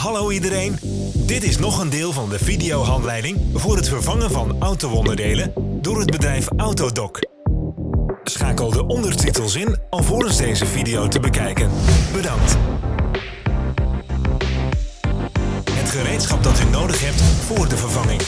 Hallo iedereen, dit is nog een deel van de videohandleiding voor het vervangen van auto-onderdelen door het bedrijf AUTODOC. Schakel de ondertitels in alvorens deze video te bekijken. Bedankt. Het gereedschap dat u nodig hebt voor de vervanging.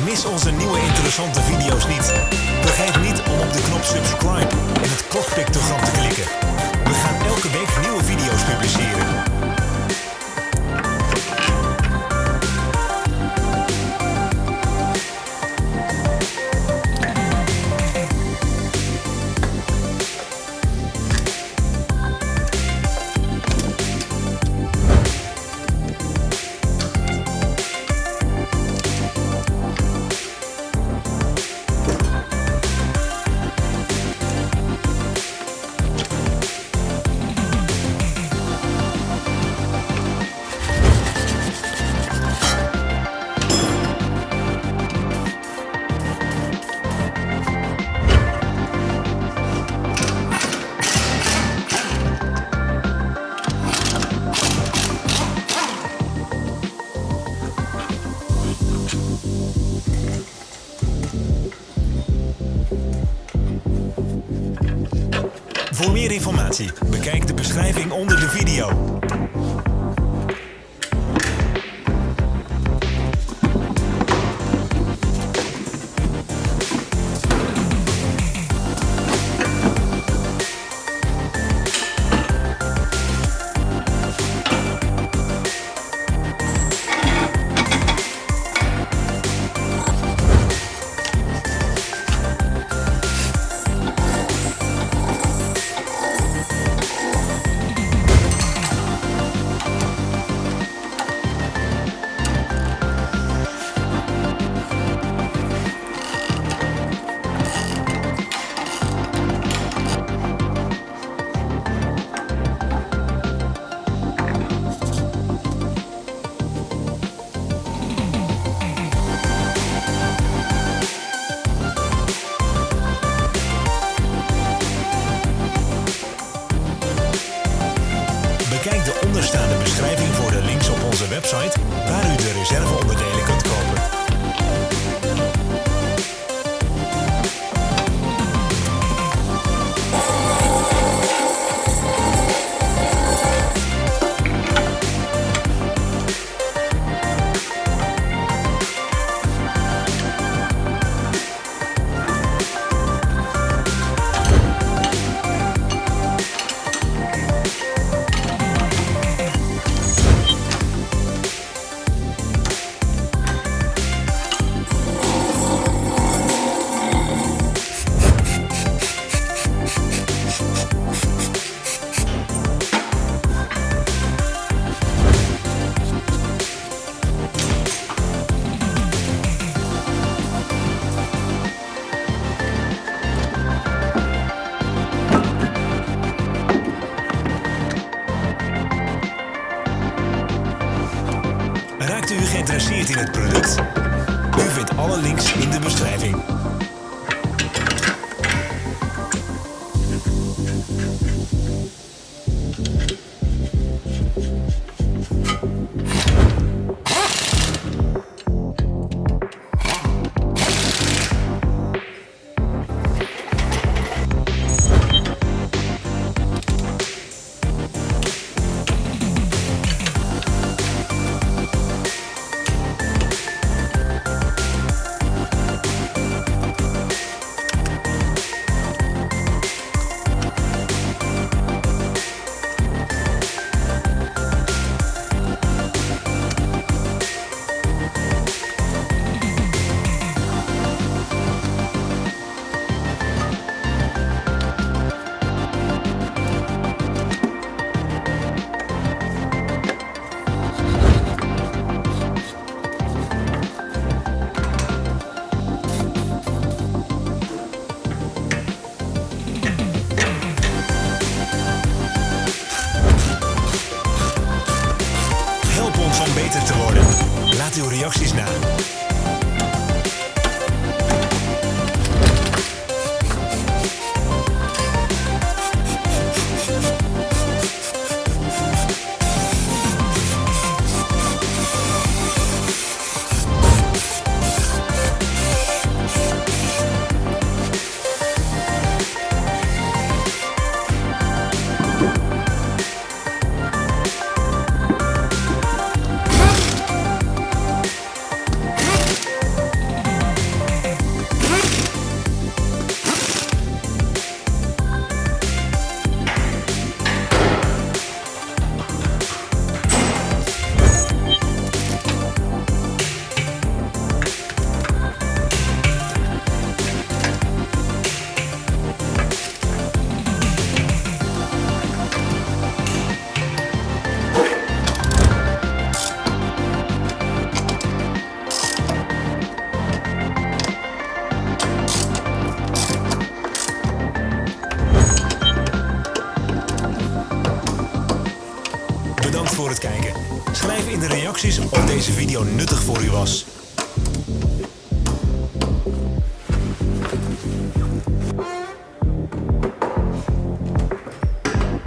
Mis onze nieuwe interessante video's niet. Vergeet niet om op de knop subscribe en het klokpiktogram te klikken. We gaan elke week nieuwe video's publiceren. Voor meer informatie, bekijk de beschrijving onder de video. Bekijk de onderstaande beschrijving voor de links op onze website, waar u de reserveonderdelen kunt kopen. Raakt u geïnteresseerd in het product? U vindt alle links in de beschrijving. laat uw reacties na. Bedankt voor het kijken. Schrijf in de reacties of deze video nuttig voor u was.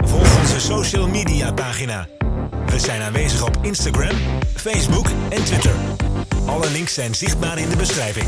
Volg onze social media pagina. We zijn aanwezig op Instagram, Facebook en Twitter. Alle links zijn zichtbaar in de beschrijving.